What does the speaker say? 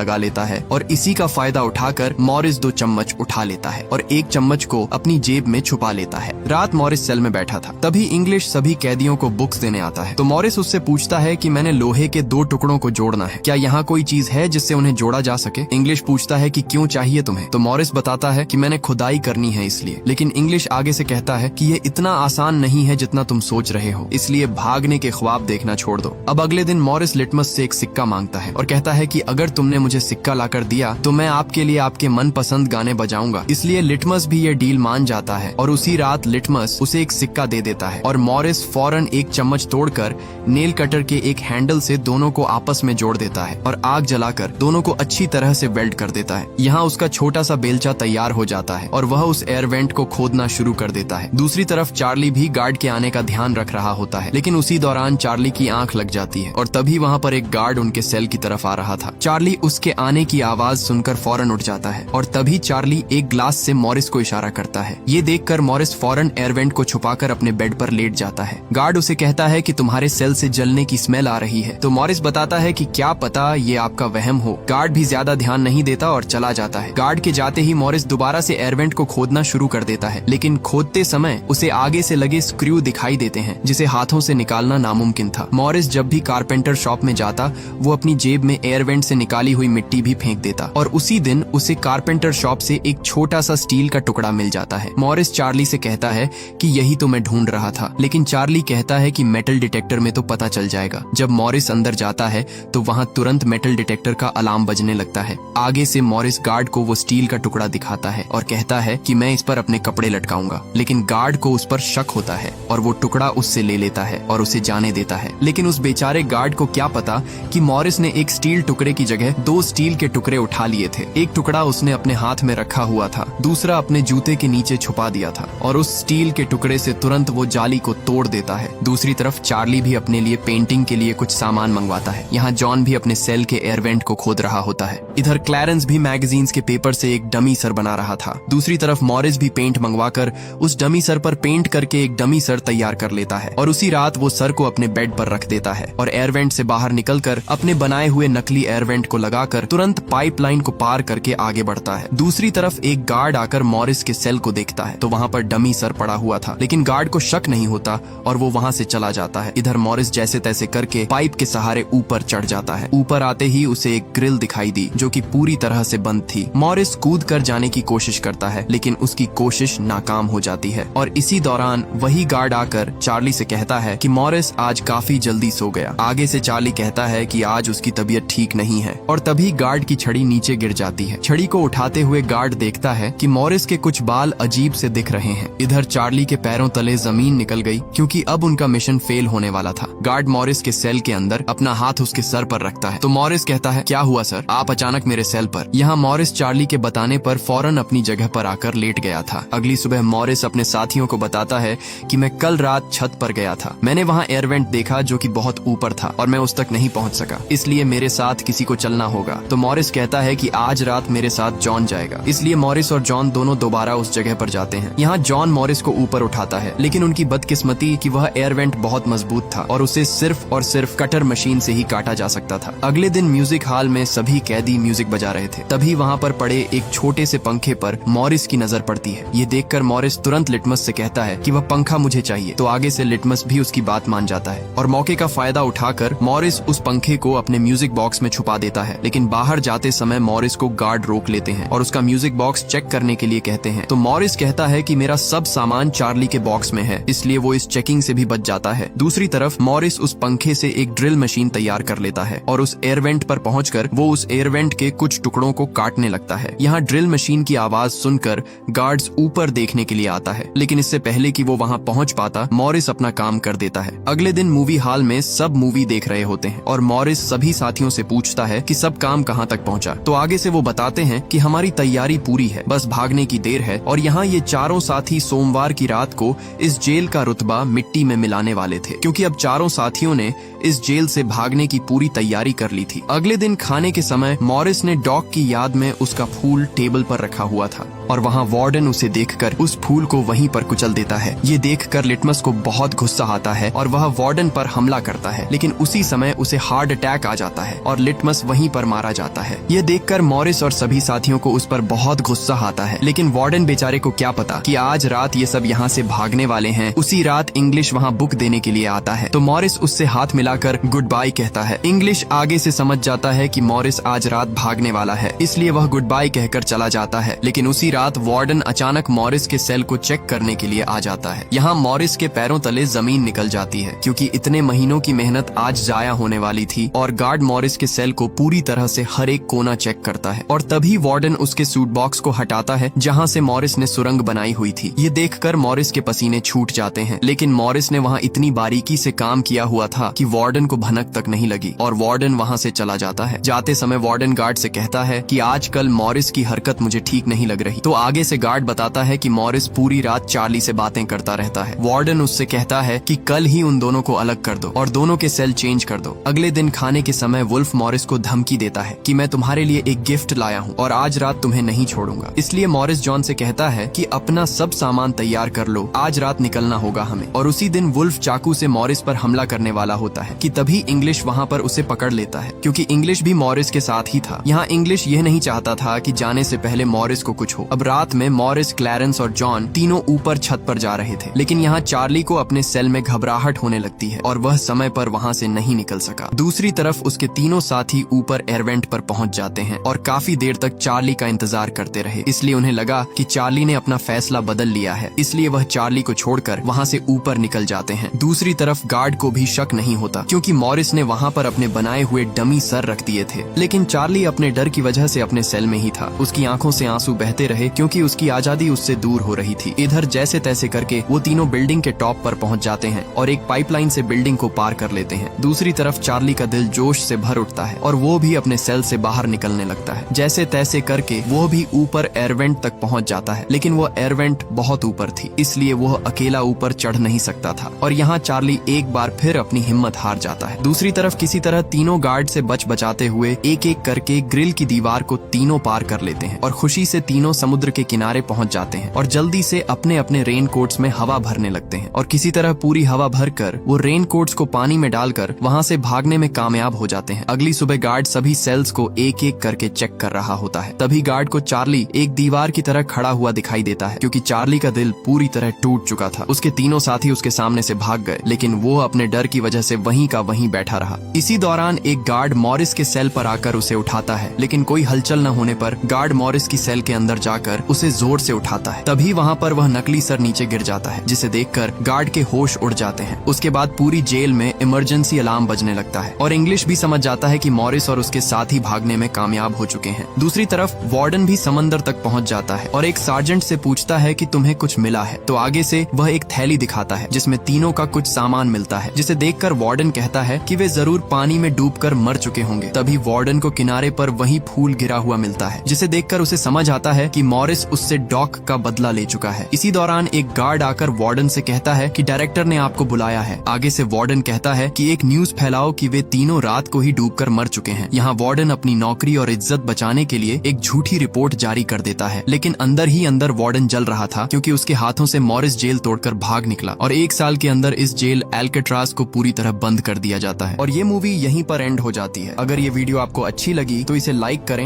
लगा लेता है और इसी का फायदा उठाकर मॉरिस 2 चम्मच उठा लेता है और 1 चम्मच को अपनी जेब में छुपा लेता है। रात मॉरिस सेल में बैठा था, तभी इंग्लिश सभी कैदियों को बुक्स देने आता है। तो मॉरिस उससे पूछता है कि मैंने लोहे के 2 टुकड़ों को जोड़ना है, क्या यहाँ कोई चीज है जिससे उन्हें जोड़ा जा सके? इंग्लिश पूछता है कि क्यों चाहिए तुम्हें? तो मॉरिस बताता है कि मैंने खुदाई करनी है इसलिए। लेकिन इंग्लिश आगे से कहता है कि ये इतना आसान नहीं है जितना तुम सोच रहे हो, इसलिए भागने के ख्वाब देखना छोड़ दो। अब अगले दिन मॉरिस लिटमस से एक सिक्का मांगता है और कहता है कि अगर तुमने मुझे सिक्का लाकर दिया तो मैं आपके लिए आपके मनपसंद गाने बजाऊंगा। इसलिए लिटमस भी ये डील मान जाता है और उसी रात लिटमस उसे एक सिक्का दे देता है और मॉरिस फौरन 1 चम्मच तोड़कर नेल कटर के एक हैंडल से दोनों को आपस में जोड़ देता है और आग जलाकर दोनों को अच्छी तरह से वेल्ड कर देता है। यहाँ उसका छोटा सा बेलचा तैयार हो जाता है और वह उस एयर वेंट को खोदना शुरू कर देता है। दूसरी तरफ चार्ली भी गार्ड के आने का ध्यान रख रहा होता है, लेकिन उसी दौरान चार्ली की आंख लग जाती है और तभी वहाँ पर एक गार्ड उनके सेल की तरफ आ रहा था। चार्ली उसके आने की आवाज सुनकर फौरन उठ जाता है और तभी चार्ली एक ग्लास से मॉरिस को इशारा करता है। ये देखकर मॉरिस फौरन एयर वेंट को छुपाकर अपने बेड पर लेट जाता है। गार्ड उसे कहता है कि तुम्हारे सेल से जलने की स्मेल आ रही है। तो मॉरिस बताता है कि क्या पता ये आपका वहम हो। गार्ड भी ज्यादा ध्यान नहीं देता और चला जाता है। गार्ड के जाते ही मॉरिस दोबारा से एयर वेंट को खोदना शुरू कर देता है, लेकिन खोदते समय उसे आगे से लगे स्क्रू दिखाई देते हैं जिसे हाथों से निकालना नामुमकिन था। मॉरिस जब भी कारपेंटर शॉप में जाता वो अपनी जेब में एयर वेंट से निकाली हुई मिट्टी भी फेंक देता और उसी दिन उसे कारपेंटर शॉप से एक छोटा सा स्टील का टुकड़ा मिल जाता है। मॉरिस चार्ली से कहता है कि यही तो मैं ढूंढ रहा था, लेकिन चार्ली कहता है कि मेटल डिटेक्टर में तो पता चल जाएगा। जब मॉरिस अंदर जाता है तो वहाँ तुरंत मेटल डिटेक्टर का अलार्म बजने लगता है। आगे से मॉरिस गार्ड को वो स्टील का टुकड़ा दिखाता है और कहता है कि मैं इस पर अपने कपड़े लटकाऊंगा, लेकिन गार्ड को उस पर शक होता है और वो टुकड़ा उससे ले लेता है और उसे जाने देता है। लेकिन उस बेचारे गार्ड को क्या पता कि मॉरिस ने एक स्टील टुकड़े की जगह 2 स्टील के टुकड़े उठा लिए थे। एक टुकड़ा उसने अपने हाथ में रखा हुआ था, दूसरा अपने जूते के नीचे छुपा दिया था और उस स्टील के टुकड़े से तुरंत वो जाली को तोड़ देता है। दूसरी तरफ चार्ली भी अपने लिए पेंटिंग के लिए कुछ सामान मंगवाता है। यहाँ जॉन भी अपने सेल के एयर वेंट को खोद रहा होता है। इधर क्लैरेंस भी मैगजीन्स के पेपर से एक डमी सर बना रहा था। दूसरी तरफ मॉरिस भी पेंट मंगवाकर उस डमी सर पर पेंट करके एक डमी सर तैयार कर लेता है और उसी रात वो सर को अपने बेड पर रख देता है और एयर वेंट से बाहर निकलकर अपने बनाए हुए नकली एयर वेंट को लगाकर तुरंत पाइपलाइन को पार करके आगे बढ़ता है। दूसरी तरफ एक गार्ड आकर मॉरिस के सेल को देखता है तो वहाँ पर डमी सर पड़ा हुआ था, लेकिन गार्ड को शक नहीं होता और वो वहाँ से चला जाता है। इधर मॉरिस जैसे तैसे करके पाइप के सहारे ऊपर चढ़ जाता है। ऊपर आते ही उसे एक ग्रिल दिखाई दी जो कि पूरी तरह से बंद थी। मॉरिस कूद कर जाने की कोशिश करता है, लेकिन उसकी कोशिश नाकाम हो जाती है और इसी दौरान वही गार्ड आकर चार्ली से कहता है कि मॉरिस आज काफी जल्दी सो गया। आगे से चार्ली कहता है कि आज उसकी तबीयत ठीक नहीं है और तभी गार्ड की छड़ी नीचे गिर जाती है। छड़ी को उठाते हुए गार्ड देखता है कि मॉरिस के कुछ बाल अजीब से दिख रहे हैं। इधर चार्ली के पैरों तले जमीन निकल गई क्योंकि अब उनका मिशन फेल होने वाला था। गार्ड मॉरिस के सेल के अंदर अपना हाथ उसके सर पर रखता है तो मॉरिस कहता है, क्या हुआ सर, आप अचानक मेरे सेल पर? यहाँ मॉरिस चार्ली के बताने पर फौरन अपनी जगह पर आकर लेट गया था। अगली सुबह मॉरिस अपने साथियों को बताता है कि मैं कल रात छत पर गया था। मैंने वहाँ एयर वेंट देखा जो कि बहुत ऊपर था और मैं उस तक नहीं पहुँच सका, इसलिए मेरे साथ किसी को चलना होगा। तो मॉरिस कहता है कि आज रात मेरे साथ जॉन जाएगा। इसलिए मॉरिस और जॉन दोनों दोबारा उस जगह पर जाते हैं। यहाँ जॉन मॉरिस को ऊपर उठाता है, लेकिन उनकी बदकिस्मती कि वह एयर वेंट बहुत मजबूत था और उसे सिर्फ और सिर्फ कटर मशीन से ही काटा जा सकता था। अगले दिन म्यूजिक हॉल में सभी कैदी म्यूजिक बजा रहे थे। तभी वहाँ पर पड़े एक छोटे से पंखे पर मॉरिस की नजर पड़ती है। ये देखकर मॉरिस तुरंत लिटमस से कहता है कि वह पंखा मुझे चाहिए। तो आगे से लिटमस भी उसकी बात मान जाता है और मौके का फायदा उठाकर मॉरिस उस पंखे को अपने म्यूजिक बॉक्स में छुपा देता है। लेकिन बाहर जाते समय मॉरिस को गार्ड रोक लेते हैं और उसका म्यूजिक बॉक्स चेक करने के लिए कहते हैं। तो मॉरिस कहता है कि मेरा सब सामान चार्ली के बॉक्स में है, इसलिए वो इस चेकिंग से भी बच जाता है। दूसरी तरफ मॉरिस उस पंखे से एक ड्रिल मशीन तैयार कर लेता है और उस एयर वेंट पर पहुंचकर वो उस एयर वेंट के कुछ टुकड़ों को काटने लगता है। यहाँ ड्रिल मशीन की आवाज सुनकर गार्ड्स ऊपर देखने के लिए आता है, लेकिन इससे पहले कि वो वहाँ पहुँच पाता मॉरिस अपना काम कर देता है। अगले दिन मूवी हॉल में सब मूवी देख रहे होते हैं और मॉरिस सभी साथियों से पूछता है कि सब काम कहाँ तक पहुँचा। तो आगे से वो बताते हैं कि हमारी तैयारी पूरी है, बस भागने की देर है। और यहाँ ये चारों साथी सोमवार की रात को इस जेल का रुतबा मिट्टी में मिलाने वाले थे, क्योंकि अब चारों साथियों ने इस जेल से भागने की पूरी तैयारी कर ली थी। अगले दिन खाने के समय मॉरिस ने डॉग की याद में उसका फूल टेबल पर रखा हुआ था और वहाँ वार्डन उसे देखकर उस फूल को वहीं पर कुचल देता है। ये देखकर लिटमस को बहुत गुस्सा आता है और वह वार्डन पर हमला करता है, लेकिन उसी समय उसे हार्ट अटैक आ जाता है और लिटमस वहीं पर मारा जाता है। ये देखकर मॉरिस और सभी साथियों को उस पर बहुत गुस्सा आता है, लेकिन वार्डन बेचारे को क्या पता कि आज रात ये सब यहाँ से भागने वाले हैं। उसी रात इंग्लिश वहाँ बुक देने के लिए आता है, तो मॉरिस उससे हाथ मिलाकर गुड बाय कहता है। इंग्लिश आगे से समझ जाता है कि मॉरिस आज रात भागने वाला है, इसलिए वह गुड बाय कहकर चला जाता है। लेकिन उसी रात वार्डन अचानक मॉरिस के सेल को चेक करने के लिए आ जाता है। यहाँ मॉरिस के पैरों तले जमीन निकल जाती है, क्योंकि इतने महीनों की मेहनत आज जाया होने वाली थी। और गार्ड मॉरिस के सेल को पूरी तरह से हर एक कोना चेक करता है, और तभी वार्डन उसके सूट बॉक्स को हटाता है जहाँ से मॉरिस ने सुरंग बनाई हुई थी। ये देखकर मॉरिस के पसीने छूट जाते हैं, लेकिन मॉरिस ने वहाँ इतनी बारीकी से काम किया हुआ था कि वार्डन को भनक तक नहीं लगी, और वार्डन वहाँ से चला जाता है। जाते समय वार्डन गार्ड से कहता है कि आजकल मॉरिस की हरकत मुझे ठीक नहीं लग रही। तो आगे से गार्ड बताता है कि मॉरिस पूरी रात चार्ली से बातें करता रहता है। वार्डन उससे कहता है कि कल ही उन दोनों को अलग कर दो और दोनों के सेल चेंज कर दो। अगले दिन खाने के समय वुल्फ मॉरिस को धमकी देता है कि मैं तुम्हारे लिए एक गिफ्ट लाया हूँ और आज रात तुम्हें नहीं छोड़ूंगा। इसलिए मॉरिस जॉन से कहता है कि अपना सब सामान तैयार कर लो, आज रात निकलना होगा हमें। और उसी दिन वुल्फ चाकू से मॉरिस पर हमला करने वाला होता है कि तभी इंग्लिश वहाँ पर उसे पकड़ लेता है, क्योंकि इंग्लिश भी मॉरिस के साथ ही था। यहाँ इंग्लिश यह नहीं चाहता था कि जाने से पहले मॉरिस को कुछ हो। अब रात में मॉरिस, क्लैरेंस और जॉन तीनों ऊपर छत पर जा रहे थे, लेकिन यहाँ चार्ली को अपने सेल में घबराहट होने लगती है और वह समय पर वहाँ से नहीं निकल सका। दूसरी तरफ उसके तीनों साथी ऊपर एयरवेंट पर पहुँच जाते हैं और काफी देर तक चार्ली का इंतजार करते रहे। इसलिए उन्हें लगा कि चार्ली ने अपना फैसला बदल लिया है, इसलिए वह चार्ली को छोड़कर वहाँ से ऊपर निकल जाते हैं। दूसरी तरफ गार्ड को भी शक नहीं होता, क्योंकि मॉरिस ने वहाँ पर अपने बनाए हुए डमी सर रख दिए थे। लेकिन चार्ली अपने डर की वजह से अपने सेल में ही था। उसकी आंखों से आंसू बहते रहे, क्योंकि उसकी आजादी उससे दूर हो रही थी। इधर जैसे तैसे करके वो तीनों बिल्डिंग के टॉप पर पहुंच जाते हैं और एक पाइपलाइन से बिल्डिंग को पार कर लेते हैं। दूसरी तरफ चार्ली का दिल जोश से भर उठता है और वो भी अपने सेल से बाहर निकलने लगता है। जैसे तैसे करके वो भी ऊपर एयरवेंट तक पहुंच जाता है, लेकिन वो एयरवेंट बहुत ऊपर थी, इसलिए वो अकेला ऊपर चढ़ नहीं सकता था। और यहाँ चार्ली एक बार फिर अपनी हिम्मत हार जाता है। दूसरी तरफ किसी तरह तीनों गार्ड से बचाते हुए एक एक करके ग्रिल की दीवार को तीनों पार कर लेते हैं और खुशी से तीनों समुद्र के किनारे पहुंच जाते हैं और जल्दी से अपने अपने रेन कोट्स में हवा भरने लगते हैं। और किसी तरह पूरी हवा भरकर वो रेन कोट्स को पानी में डालकर वहाँ से भागने में कामयाब हो जाते हैं। अगली सुबह गार्ड सभी सेल्स को एक एक करके चेक कर रहा होता है। तभी गार्ड को चार्ली एक दीवार की तरह खड़ा हुआ दिखाई देता है, क्योंकि चार्ली का दिल पूरी तरह टूट चुका था। उसके तीनों साथी उसके सामने से भाग गए, लेकिन वो अपने डर की वजह से वहीं का वहीं बैठा रहा। इसी दौरान एक गार्ड मॉरिस के सेल पर आकर उसे उठाता है, लेकिन कोई हलचल न होने पर गार्ड मॉरिस की सेल के अंदर जाकर उसे जोर से उठाता है। तभी वहाँ पर वह नकली सर नीचे गिर जाता है, जिसे देखकर गार्ड के होश उड़ जाते हैं। उसके बाद पूरी जेल में इमरजेंसी अलार्म बजने लगता है और इंग्लिश भी समझ जाता है कि मॉरिस और उसके साथी भागने में कामयाब हो चुके हैं। दूसरी तरफ वार्डन भी समंदर तक पहुँच जाता है और एक सार्जेंट से पूछता है कि तुम्हें कुछ मिला है। तो आगे से वह एक थैली दिखाता है जिसमें तीनों का कुछ सामान मिलता है, जिसे देखकर वार्डन कहता है कि वे जरूर पानी में डूबकर मर चुके होंगे। तभी वार्डन को किनारे पर वही फूल गिरा हुआ मिलता है, जिसे देखकर उसे समझ आता है कि मॉरिस उससे डॉक का बदला ले चुका है। इसी दौरान एक गार्ड आकर वार्डन से कहता है कि डायरेक्टर ने आपको बुलाया है। आगे से वार्डन कहता है कि एक न्यूज फैलाओ कि वे तीनों रात को ही डूबकर मर चुके हैं। यहाँ वार्डन अपनी नौकरी और इज्जत बचाने के लिए एक झूठी रिपोर्ट जारी कर देता है, लेकिन अंदर ही अंदर वार्डन जल रहा था, क्योंकि उसके हाथों से मॉरिस जेल तोड़कर भाग निकला और 1 साल के अंदर इस जेल एल्केट्राज को पूरी तरह बंद कर दिया जाता है। और ये मूवी यहीं पर एंड हो जाती है। अगर ये वीडियो आपको अच्छी लगी तो इसे लाइक करें।